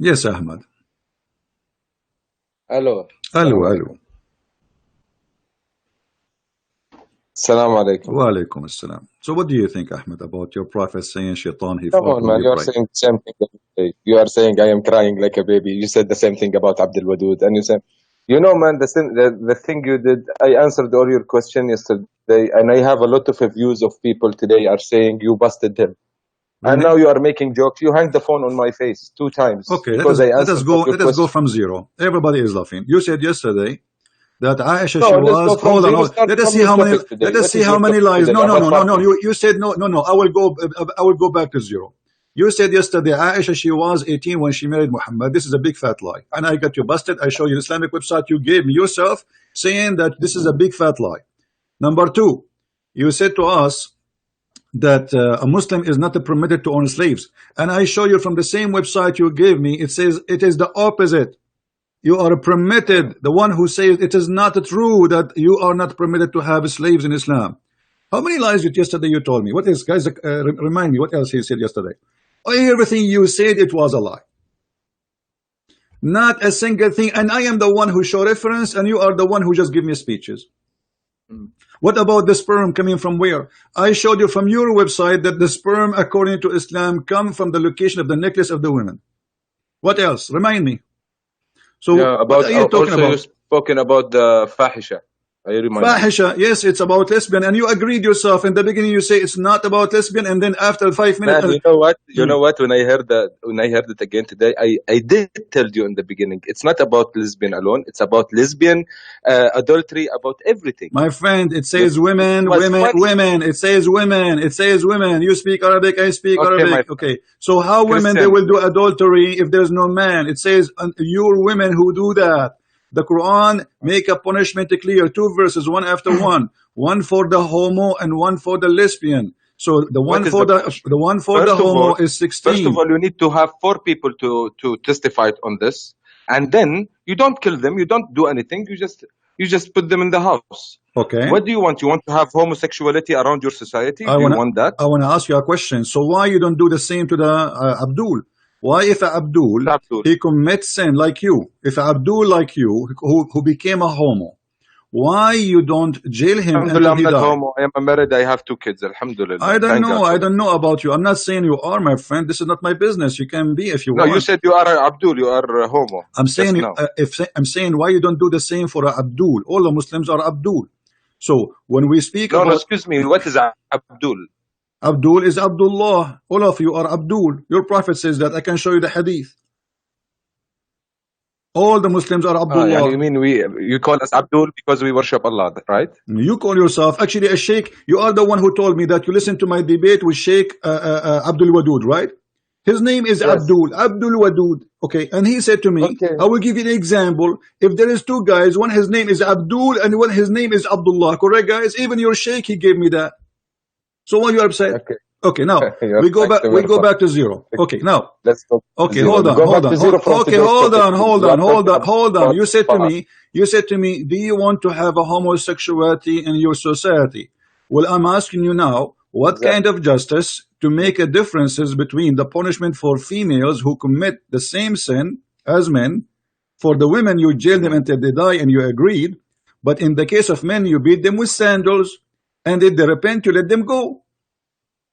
Yes, Ahmad. Hello. Hello, hello. Assalamu alaikum. Wa alaikum assalam. So what do you think, Ahmed, about your prophet saying shaitan, he Come fought on, when man. you You are pray? saying the same thing every day. You are saying I am crying like a baby. You said the same thing about Abdul Wadud. And you said, you know, man, the thing you did, I answered all your question yesterday. And I have a lot of reviews of people today are saying you busted him. And now you are making jokes. You hang the phone on my face 2 times. Okay, because I answered all your let us go questions. from zero. Everybody is laughing. You said yesterday that Aisha, No, she let's was, go from hold on, zero. hold. Start Let us from see your how many, topic today. let us What see is how your many topic lies. today? No, no, no, About no, no. party. You said no, no, no. I will go back to zero. You said yesterday Aisha, she was 18 when she married Muhammad. This is a big fat lie. And I got you busted. I show you the Islamic website you gave me yourself saying that this is a big fat lie. Number two, you said to us that a Muslim is not permitted to own slaves. And I show you from the same website you gave me, it says it is the opposite. You are permitted. The one who says it is not true that you are not permitted to have slaves in Islam. How many lies yesterday you told me? What else, guys? Remind me what else he said yesterday. Everything you said, it was a lie. Not a single thing. And I am the one who show reference, and you are the one who just give me speeches. What about the sperm coming from where? I showed you from your website that the sperm, according to Islam, come from the location of the necklace of the women. What else? Remind me. So Yeah, what are you talking also you about? spoken about the fahisha. I remind you. Fahisha, yes, it's about lesbian, and you agreed yourself in the beginning. You say it's not about lesbian, and then after 5 minutes, Man, you know what? You know what? When I heard it again today, I did tell you in the beginning. It's not about lesbian alone. It's about lesbian, adultery, about everything. my friend, it says women, It was women, funny. women. It says women. It says women. You speak Arabic, I speak Okay, my Arabic. friend. Okay, so how women they Christian. will do adultery if there's no man? It says your women who do that. The Quran make a punishment clear. 2 verses, one after one for the homo and one for the lesbian. So the one What is for the the punishment? one for the First of homo all, is First of 16. all, you need to have 4 people to testify on this, and then you don't kill them. You don't do anything. You just put them in the house. Okay. What do you want? You want to have homosexuality around your society? Do you want that? I wanna ask you a question. So why you don't do the same to the Abdul? Why if Abdul Abdul. he commits sin like you? If Abdul like you who became a homo, why you don't jail him until Alhamdulillah, I'm he not died? homo. I am married. I have 2 kids. Alhamdulillah. I don't Thank know. God for I that. don't know about you. I'm not saying you are, my friend. This is not my business. You can be if you No, want. you said you are Abdul. You are homo. I'm saying Just now. I'm saying why you don't do the same for Abdul. All the Muslims are Abdul. So when we speak No, about excuse me. What is Abdul? Abdul is Abdullah. All of you are Abdul. Your prophet says that. I can show you the hadith. All the Muslims are Abdullah. You mean you call us Abdul because we worship Allah, right? You call yourself actually a sheikh. You are the one who told me that you listened to my debate with Sheikh Abdul Wadud, right? His name is Yes. Abdul Wadud. Okay, and he said to me, Okay. I will give you an example. If there is 2 guys, one his name is Abdul and one his name is Abdullah, correct, guys? Even your sheikh he gave me that. So why you are upset? Okay. Okay, now we go back. We go back to zero. Okay, now. Let's go. Okay, zero. hold on, Go hold back on. to zero from Okay, today's hold topic, on, please. hold We are on, hold talking on, hold on. about You said to fast. me, do you want to have a homosexuality in your society? Well, I'm asking you now, what kind of justice to make a differences between the punishment for females who commit the same sin as men? For the women, you jail them until they die, and you agreed. But in the case of men, you beat them with sandals, and if they repent, you let them go.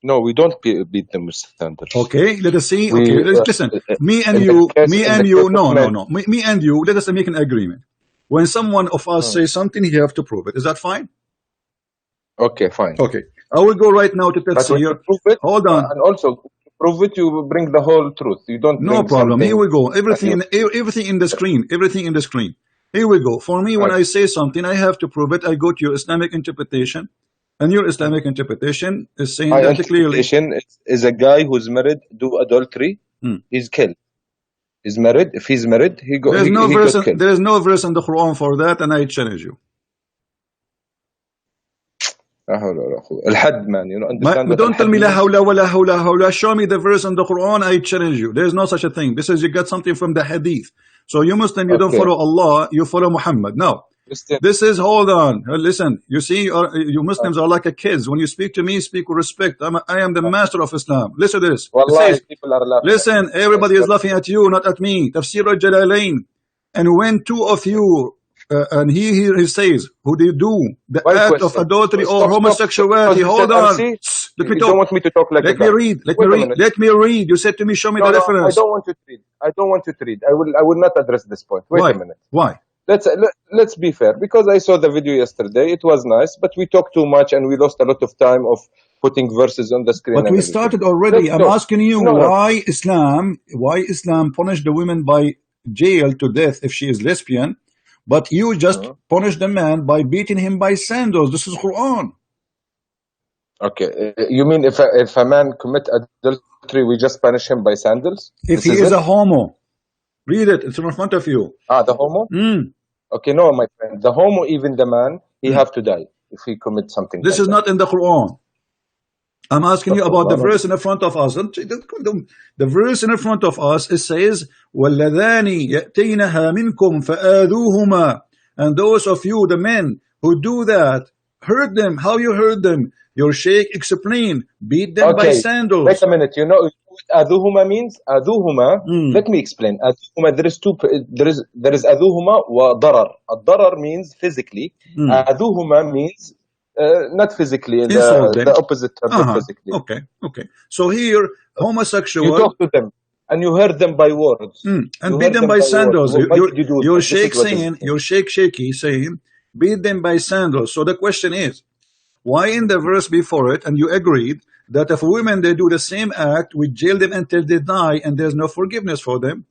No, we don't beat them with sandals. Okay, let us see. We, Okay, listen. Me and in the you, case- me in and the you. case of No, no, men- no. Me and you. Let us make an agreement. When someone of us says something, he have to prove it. Is that fine? Okay, fine. Okay. I will go right now to But when you Tafsir. prove it, Hold on. and also to prove it, you bring the whole truth. You don't No bring problem. something. Here we go. Everything in the screen. Everything in the screen. Here we go. For me, when I say something, I have to prove it. I go to your Islamic interpretation, and your Islamic interpretation is saying My that clearly. interpretation is a guy who's married, do adultery, he's killed. He's married. If he's married, he got killed. There is no verse in the Quran for that, and I challenge you. الحد, man, you know, understand what don't tell me means? la hawla wa la hawla hawla. Show me the verse in the Quran, I challenge you. There is no such a thing. This is you got something from the hadith. So you Muslim, you don't follow Allah, you follow Muhammad. Now, Listen, This is, hold on, listen. You see, you Muslims are like a kids. When you speak to me, speak with respect. I am the master of Islam. Listen to this. It wallahi, says, people are laughing at listen, me. everybody Yes, is laughing at you, not at me. Tafsir al-Jalalain. And when two of you, and he says, who they do the One act of question. adultery or Stop, homosexuality, because you hold said on. MC. Let me You talk. don't want me to talk like a Let me guy. read. Let Wait me a read. minute. Let me read. You said to me, show me No, the no, I reference. don't want you to read. I don't want you to read. I will not address this point. Wait Why? a minute. Why? Let's be fair, because I saw the video yesterday. It was nice, but we talked too much and we lost a lot of time of putting verses on the screen But and we everything. started already. Let's I'm talk. asking you No, no. why Islam punished the women by jail to death if she is lesbian, but you just punish the man by beating him by sandals. This is Quran. Okay. You mean if a man commit adultery, we just punish him by sandals? If This he is is it? a homo, read it. It's in front of you. The homo? Okay, no, my friend. The homo, even the man, he have to die if he commits something This like is that. not in the Quran. I'm asking you about the verse in the front of us. The verse in the front of us, it says, وَالَّذَانِ يَأْتِينَهَا مِنْكُمْ فَآذُوهُمَا. And those of you, the men who do that, hurt them. How you hurt them? Your sheikh explained. Beat them by sandals. Wait a minute. You know what aduhuma means? Aduhuma. Let me explain. Aduhuma. There is aduhuma wa darar. Darar means physically. Aduhuma means not physically. The opposite term, physically. Okay. So here, homosexual. You talk to them and you hurt them by words. And beat them by sandals. Why did you do your that? sheikh saying, your shaky saying, beat them by sandals. So the question is, why in the verse before it, and you agreed that if women they do the same act, we jail them until they die, and there's no forgiveness for them.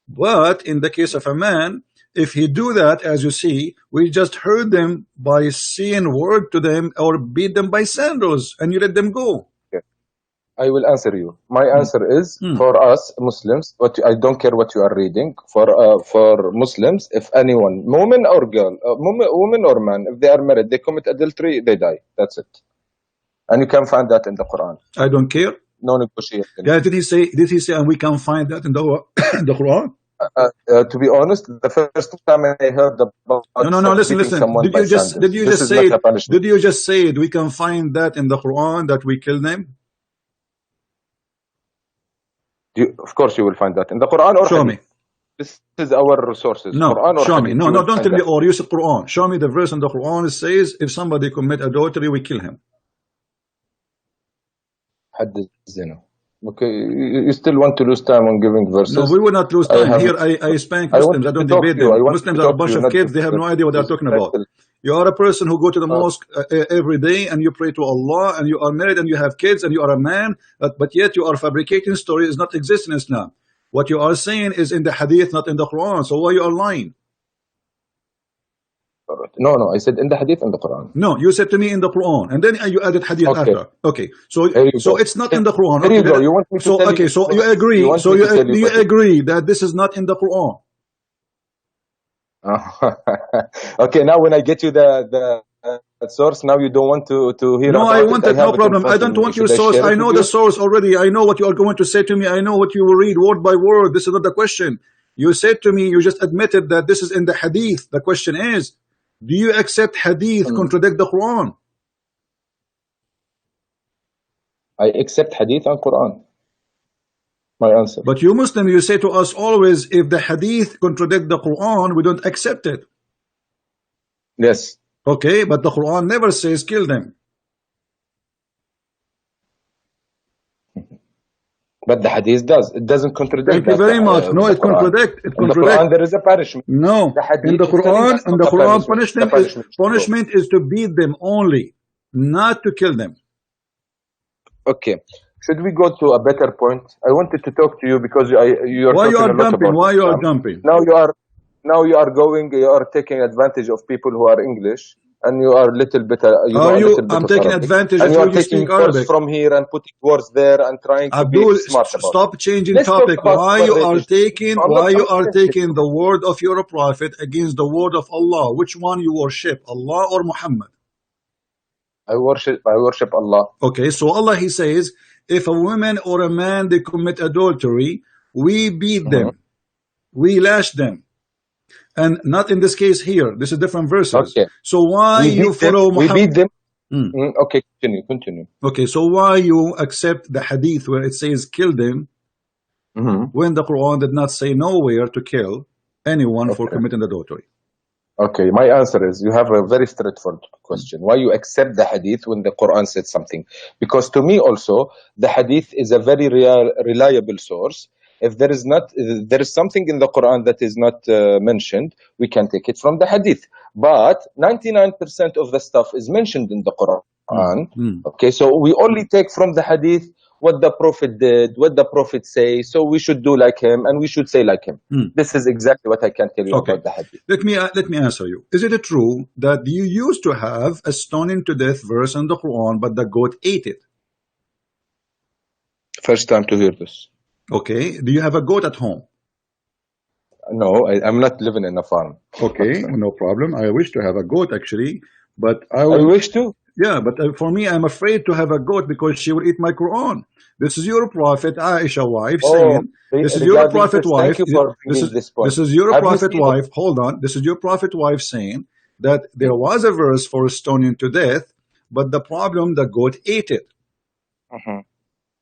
But in the case of a man, if he do that, as you see, we just hurt them by saying word to them or beat them by sandals, and you let them go. I will answer you. My answer is for us Muslims. I don't care what you are reading. For Muslims, if anyone, woman or girl, woman or man, if they are married, they commit adultery, they die. That's it. And you can find that in the Quran. I don't care. No negotiation. Yeah, did he say? And we can find that in the Quran? To be honest, the first time I heard about no. Listen. Did you just say it? We can find that in the Quran that we kill them. Of course, you will find that in the Quran or show Hadith. Me. This is our resources. No, Quran or show Hadith. me. No, don't tell me or. You said Quran. Show me the verse in the Quran. It says if somebody commit adultery, we kill him. Hadith zina. Okay, you still want to lose time on giving verses? No, we will not lose time. Here, I spank Muslims. I don't debate them. Muslims are a bunch of kids. They have no idea what they're talking about. You are a person who go to the mosque every day and you pray to Allah and you are married and you have kids and you are a man, but yet you are fabricating stories does not exist in Islam. What you are saying is in the Hadith, not in the Quran. So why you are lying? No, I said in the Hadith and the Quran. No, you said to me in the Quran, and then you added Hadith after. Okay, so it's not in the Quran. There you go. You want me to tell you? So you agree? You agree that this is not in the Quran? Okay, now when I get you the source, now you don't want to hear. No, I want it. No problem. I don't want your source. I know the source already. I know what you are going to say to me. I know what you will read word by word. This is not the question. You said to me, you just admitted that this is in the Hadith. The question is, do you accept Hadith contradict the Quran? I accept Hadith and Quran. My answer. But you Muslim, you say to us always, if the Hadith contradict the Quran, we don't accept it. Yes. Okay, but the Quran never says kill them. But the Hadith does. It doesn't contradict. Thank you very much. No, it contradicts. It contradicts. In the Quran, there is a punishment. No, in the Quran, punishment is to beat them only, not to kill them. Okay. Should we go to a better point? I wanted to talk to you because you are Why talking you are a lot jumping? about Why you are Islam. jumping? Now you are taking advantage of people who are English, and you are little bit. I'm taking Arabic, advantage and of you are you taking speak Arabic from here and putting words there and trying to be smart about stop it. changing Let's topic. Why you are taking the word of your prophet against the word of Allah? Which one you worship, Allah or Muhammad? I worship Allah. Okay, so Allah, he says, if a woman or a man they commit adultery, we beat them, we lash them. And not in this case here. This is different verses. Okay. So why We you beat them. follow We Muhammad? beat them. Mm. Okay, continue. Okay, so why you accept the hadith where it says kill them when the Quran did not say nowhere to kill anyone for Okay. committing adultery? Okay, my answer is you have a very straightforward question. Why you accept the hadith when the Quran said something? Because to me also, the hadith is a very reliable source. If there is something in the Quran that is not mentioned, we can take it from the hadith. But 99% of the stuff is mentioned in the Quran. Okay, so we only take from the hadith what the Prophet did, what the Prophet say, so we should do like him and we should say like him. This is exactly what I can tell you about the hadith. Let me answer you. Is it true that you used to have a stoning to death verse in the Quran, but the goat ate it? First time to hear this. Okay. Do you have a goat at home? No, I'm not living in a farm. Okay, no problem. I wish to have a goat actually, but I wish to. Yeah, but for me, I'm afraid to have a goat because she will eat my Quran. This is your prophet, Aisha wife, saying, this is your prophet wife. Thank you for bringing this point. This is your prophet wife. Hold on. This is your prophet wife saying that there was a verse for stoning to death, but the problem, the goat ate it.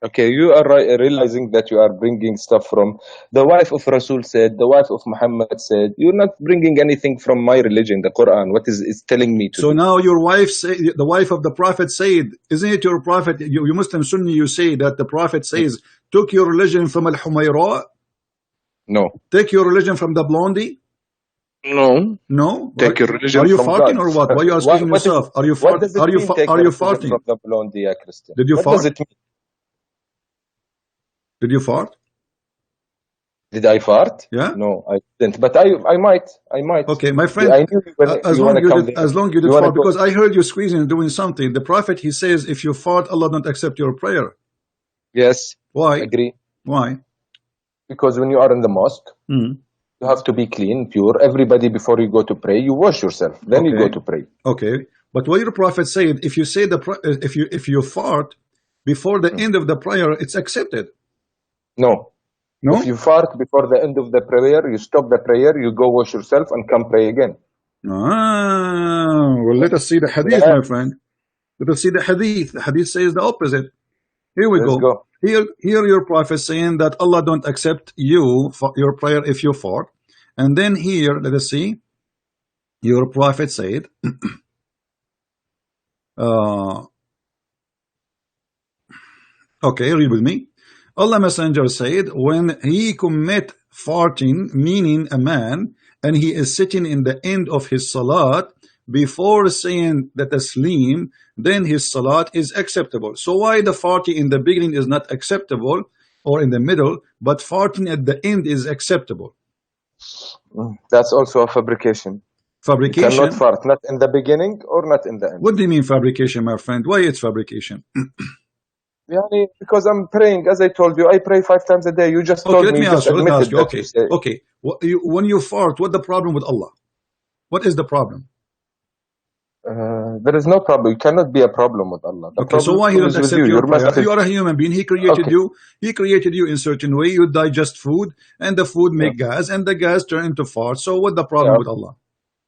Okay, you are realizing that you are bringing stuff from the wife of Rasul said, the wife of Muhammad said. You're not bringing anything from my religion, the Quran. What is telling me to So do? now your wife say, the wife of the prophet said, isn't it your prophet? You Muslim Sunni, you say that the prophet says, took your religion from al-Humayra? No. Take your religion from the blondie? No. No. Take your religion Are you from farting God. or what? Why are you asking yourself? Are you farting? Are you farting from the blondie, Christian? Did you what fart? Does it mean? Did you fart? Did I fart? Yeah. No, I didn't. But I might. Okay, my friend. I knew as long you did fart, because I heard you squeezing and doing something. The prophet, he says, if you fart, Allah don't accept your prayer. Yes. Why? Agree. Why? Because when you are in the mosque, you have to be clean, pure. Everybody, before you go to pray, you wash yourself. Then you go to pray. Okay. But what your prophet said, if you say if you fart before the end of the prayer, it's accepted. No. No? If you fart before the end of the prayer, you stop the prayer, you go wash yourself and come pray again. Well, let us see the hadith, my friend. Let us see the hadith. The hadith says the opposite. Here we go. Here your prophet saying that Allah don't accept you for your prayer if you fart. And then here, let us see. Your prophet said, okay, read with me. Allah Messenger said, when he commit farting, meaning a man, and he is sitting in the end of his salat, before saying the taslim, then his salat is acceptable. So why the farting in the beginning is not acceptable, or in the middle, but farting at the end is acceptable? That's also a fabrication. Fabrication? You cannot fart, not in the beginning or not in the end. What do you mean fabrication, my friend? Why it's fabrication? Because I'm praying, as I told you, I pray 5 times a day. You just told me, you just admitted that you say. Okay, when you fart, what's the problem with Allah? What is the problem? There is no problem. You cannot be a problem with Allah. Okay, so why he don't accept your prayer? You are a human being. He created you. He created you in certain way. You digest food, and the food make gas, and the gas turn into fart. So what's the problem with Allah?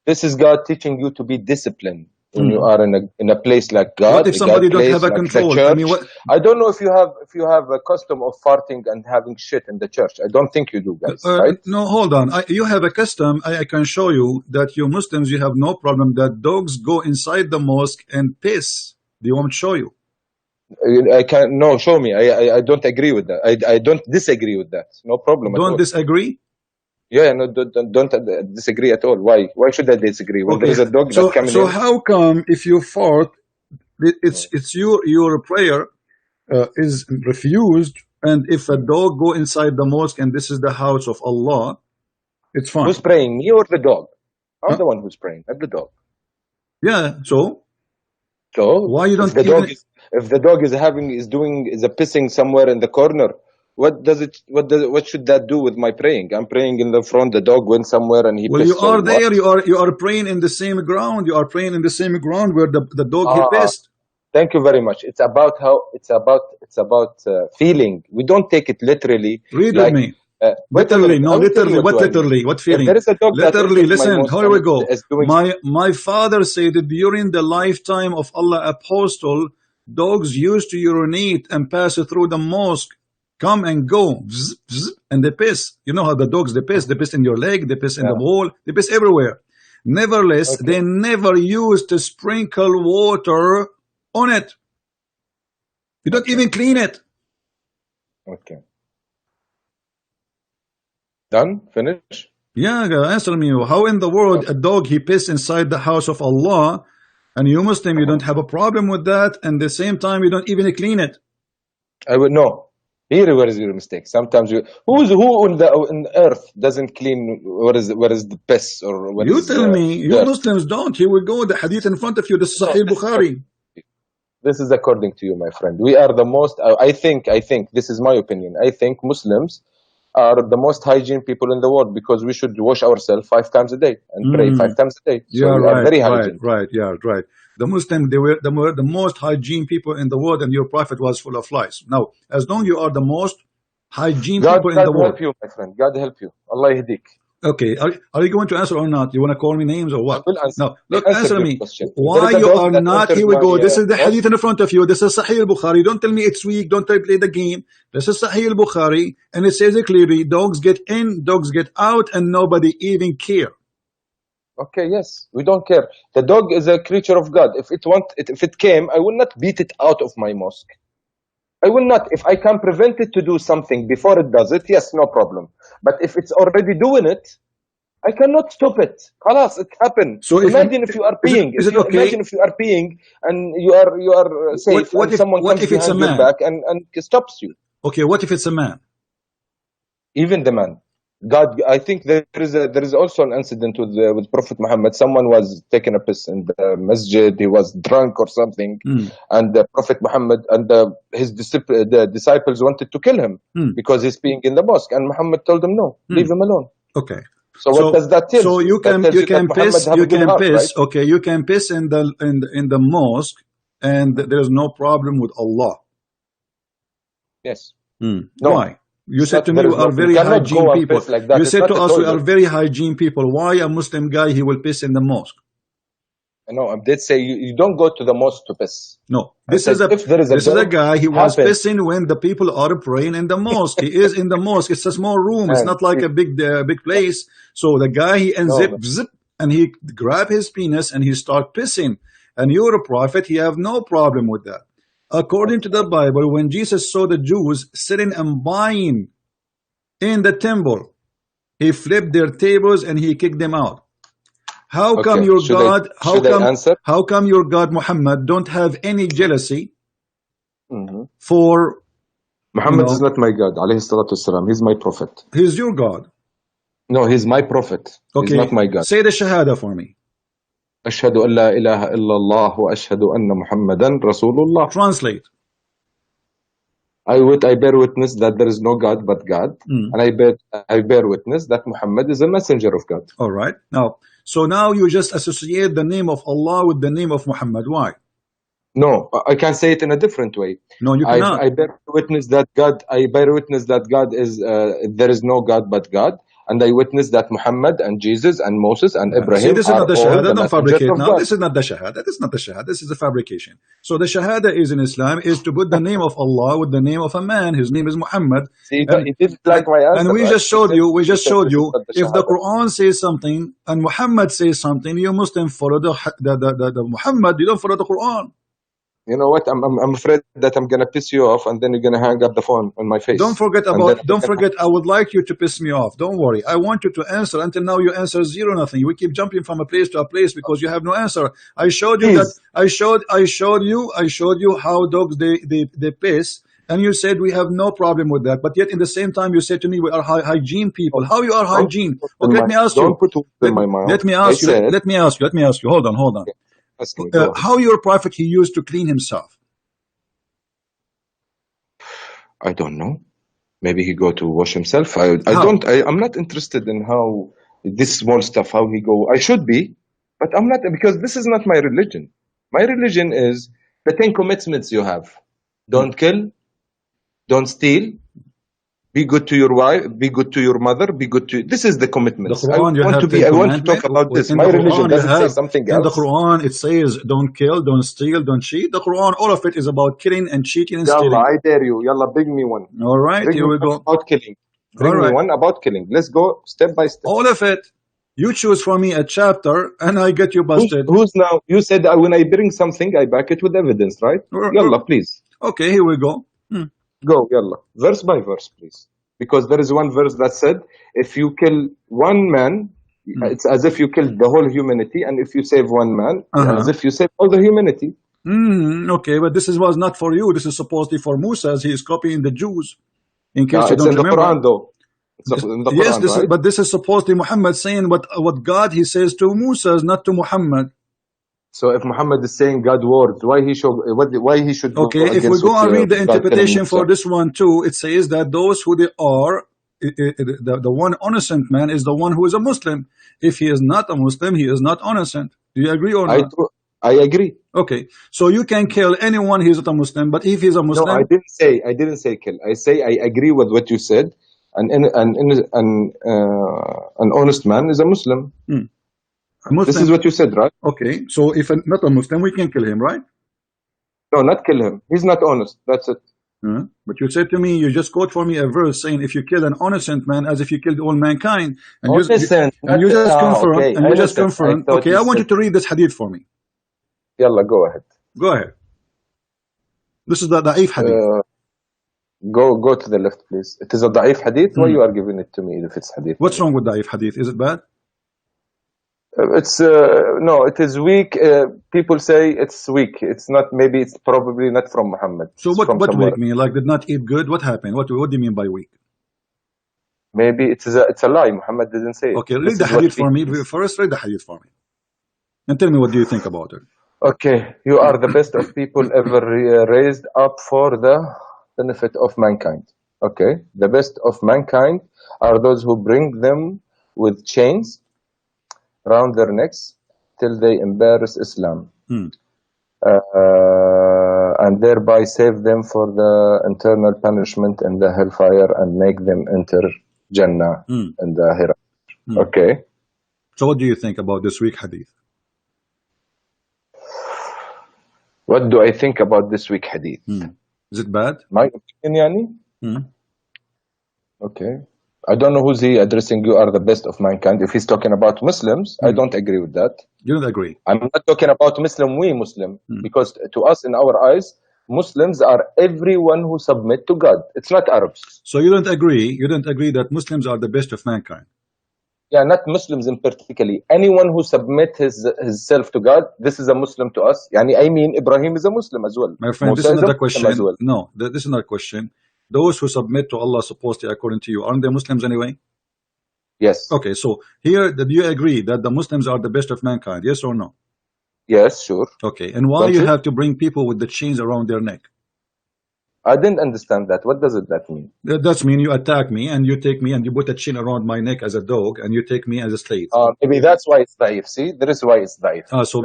This is God teaching you to be disciplined. When you are in a place like God, what if somebody don't have a control? I mean, I don't know if you have a custom of farting and having shit in the church. I don't think you do, guys. Right? No, hold on. You have a custom. I can show you that you Muslims, you have no problem that dogs go inside the mosque and piss. Do you want me to show you? I can't. No, show me. I don't agree with that. I don't disagree with that. No problem. Don't disagree? Yeah, no, don't disagree at all. Why? Why should I disagree? When there is a dog that coming in. So how come if you fart, it's your prayer is refused, and if a dog go inside the mosque and this is the house of Allah, it's fine. Who's praying, me or the dog? I'm the one who's praying, not the dog. Yeah. So why you don't? If the dog is pissing somewhere in the corner. What should that do with my praying? I'm praying in the front. The dog went somewhere and he. Well, you are there. You are praying in the same ground. You are praying in the same ground where the dog he pissed. Thank you very much. It's about feeling. We don't take it literally. Read with me. Wait a Literally, minute. no, I will tell you literally. what What do I mean. literally? What If feeling? there is a dog that Literally, enters my listen. mosque Here we and go. is doing My father said that during the lifetime of Allah Apostle, dogs used to urinate and pass through the mosque, come and go, bzz, bzz, and they piss. You know how the dogs they piss? They piss in your leg, they piss in the yeah. wall, they piss everywhere. Nevertheless, Okay. they never used to sprinkle water on it. You don't Okay. even clean it. Okay. Done? Finish? Yeah, answer me. How in the world a dog he piss inside the house of Allah, and you Muslim you don't have a problem with that, and at the same time you don't even clean it? I would no. Here, where is your mistake? Sometimes you who on earth doesn't clean where is the piss or where You is tell me. You dirt? Muslims don't. Here we go. The hadith in front of you. This is No, Sahih Bukhari. this is according to you, my friend. We are the most. I think. This is my opinion. I think Muslims are the most hygiene people in the world because we should wash ourselves 5 times a day and pray 5 times a day. So Yeah, we are very right. hygiene. Yeah, right. The Muslim, they were the most hygiene people in the world, and your prophet was full of flies. Now, as long you are the most hygiene people in the God world. help you, my friend. God help you. Allah yahdik. Okay, are you going to answer or not? You want to call me names or I what? will answer. No, look, I answered answer your me. question. Why There is a you dog are that not? entered Here we my go. This is the hadith mosque. in front of you. This is Sahih al-Bukhari. Don't tell me it's weak. Don't tell play the game. This is Sahih al-Bukhari, and it says it clearly: dogs get in, dogs get out, and nobody even care. Okay, yes, we don't care. The dog is a creature of God. If it came, I will not beat it out of my mosque. I will not. If I can prevent it to do something before it does it, yes, no problem. But if it's already doing it, I cannot stop it. Khalas, it happened. So Imagine if you are peeing. is it okay? Imagine if you are peeing and you are safe, and someone What comes if it's a behind your man? back and stops you. Okay, what if it's a man? Even the man. God, I think there is also an incident with Prophet Muhammad. Someone was taking a piss in the masjid. He was drunk or something, and the Prophet Muhammad and the disciples wanted to kill him because he's being in the mosque. And Muhammad told them, "No, leave him alone." Okay. So what does that tell So you? you can piss. You can heart, piss. right? Okay, you can piss in the mosque, and there's no problem with Allah. Yes. No. Why? You It's said not- to me there we is no- are you very cannot hygiene go and people. piss like that. You It's said not to a us we are toilet. very hygiene people. Why a Muslim guy he will piss in the mosque? No, I did say you don't go to the mosque to piss. No, I this said, is if there is a this is a dog, guy. He was happen. pissing when the people are praying in the mosque. He is in the mosque. It's a small room. It's And not like a big place. So the guy he unzip no, zip and he grab his penis and he start pissing. And you're a prophet. He have no problem with that. According to the Bible, when Jesus saw the Jews sitting and buying in the temple, he flipped their tables and he kicked them out. How come your God? How come your God Muhammad don't have any jealousy for? Muhammad is not my God. Alayhi salatu wasalam. He's my prophet. He's your God. No, he's my prophet. Okay. He's not my God. Say the shahada for me. أشهد أن لا إله إلا الله وأشهد أن محمدا رسول الله. Translate. I bear witness that there is no God but God, and I bear witness that Muhammad is a messenger of God. All right. Now you just associate the name of Allah with the name of Muhammad. Why? No, I can say it in a different way. No, you cannot. I bear witness that God. I bear witness that God is. There is no God but God, and I witness that Muhammad and Jesus and Moses and Ibrahim. See, this is not the shahada. Don't fabricate now. God. This is not the shahada. This is not the shahada. This is a fabrication. So the shahada is in Islam is to put the name of Allah with the name of a man. His name is Muhammad. See, he didn't like my answer. And we right? just showed you. We just showed you. The If the Quran says something and Muhammad says something, you Muslim follow the Muhammad. You don't follow the Quran. You know what? I'm afraid that I'm gonna piss you off, and then you're gonna hang up the phone on my face. Don't forget. I would like you to piss me off. Don't worry. I want you to answer. Until now, you answer zero, nothing. We keep jumping from a place to a place because you have no answer. I showed you that. I showed you how dogs they piss, and you said we have no problem with that. But yet, in the same time, you said to me we are hygiene people. How you are hygiene? Okay, let me ask you. Don't put in my mouth. Let me ask you. Let me ask you. Hold on. How your prophet he used to clean himself? I don't know. Maybe he go to wash himself. I'm not interested in how this small stuff, how he go. I should be, but I'm not, because this is not my religion. My religion is the 10 commitments you have. Don't kill, don't steal, be good to your wife, be good to your mother, be good to. This is the commitments. The Quran, you have I want to talk about this. My religion doesn't say something else. In the Quran, it says, don't kill, don't steal, don't cheat. The Quran, all of it is about killing and cheating and stealing. I dare you. Yalla, bring me one. All right, here we go. About killing. Bring me one about killing. Let's go step by step. All of it. You choose for me a chapter, and I get you busted. Who's now? You said when I bring something, I back it with evidence, right? Yalla, please. Okay, here we go. Go, yalla. Verse by verse, please. Because there is one verse that said, if you kill one man, it's as if you killed the whole humanity, and if you save one man, as if you save all the humanity. Okay, but this was not for you. This is supposedly for Musa, as he is copying the Jews. In case you don't remember. The Quran, though. It's in the yes, Quran, right? but this is supposedly Muhammad saying what God he says to Musa, not to Muhammad. So if Muhammad is saying God words, why he should? Okay, if we go and read the interpretation for this one too, it says that those who they are, the one innocent man is the one who is a Muslim. If he is not a Muslim, he is not innocent. Do you agree or not? I agree. Okay, so you can kill anyone he is not a Muslim, but if he is a Muslim, no, I didn't say kill. I say I agree with what you said. An honest man is a Muslim. This is what you said, right? Okay, so if not a Muslim, we can kill him, right? No, not kill him. He's not honest. That's it. But you said to me, you just quote for me a verse saying, if you kill an innocent man, as if you killed all mankind, and you just confirmed. Okay, I want you to read this hadith for me. Yalla, go ahead. Go ahead. This is the da'if hadith. Go to the left, please. It is a da'if hadith. Why you are giving it to me if it's hadith? What's wrong with da'if hadith? Is it bad? It's no, it is weak. People say it's weak. It's not. Maybe it's probably not from Muhammad. So what weak mean? Like did not eat good? What happened? What do you mean by weak? Maybe it's a lie. Muhammad didn't say it. Okay, read the hadith for me. First, read the hadith for me, and tell me what do you think about it. Okay, you are the best of people ever raised up for the benefit of mankind. Okay, the best of mankind are those who bring them with chains around their necks till they embarrass Islam, and thereby save them for the eternal punishment in the hellfire and make them enter Jannah in the hereafter. Okay. So what do you think about this weak hadith? What do I think about this weak hadith? Is it bad? My opinion, yani? Okay. I don't know who's he addressing. You are the best of mankind. If he's talking about Muslims, I don't agree with that. You don't agree? I'm not talking about we Muslim, because to us, in our eyes, Muslims are everyone who submit to God. It's not Arabs. So you don't agree? You don't agree that Muslims are the best of mankind? Yeah, not Muslims in particular. Anyone who submit his self to God, this is a Muslim to us. I mean, Ibrahim is a Muslim as well. My friend, Musa, this is not a question. Well. No, this is not a question. Those who submit to Allah, supposedly according to you, aren't they Muslims anyway? Yes. Okay, so here, do you agree that the Muslims are the best of mankind? Yes or no? Yes, sure. Okay, and why you have to bring people with the chains around their neck? I didn't understand that. What does that mean? That means you attack me and you take me and you put a chain around my neck as a dog and you take me as a slave. Maybe that's why it's da'if. See, that is why it's da'if. So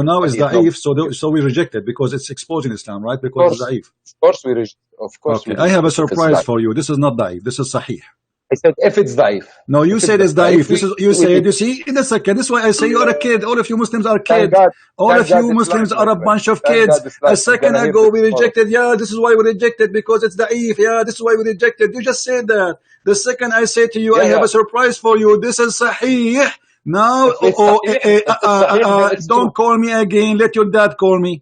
now it's da'if. So we reject it because it's exposing Islam, right? Because it's da'if. Of course we reject. Of course. Okay. I have a surprise for you. This is not da'if. This is sahih. I said if it's da'if. No, you said it's da'if. This is you said. You see, in a second. This is why I say you are a kid. All of you Muslims are kids. All of you Muslims are a bunch of kids. A second ago we rejected. Yeah, this is why we rejected because it's da'if. Yeah, this is why we rejected. You just said that. The second I say to you, I have a surprise for you. This is sahih. Now, don't call me again. Let your dad call me.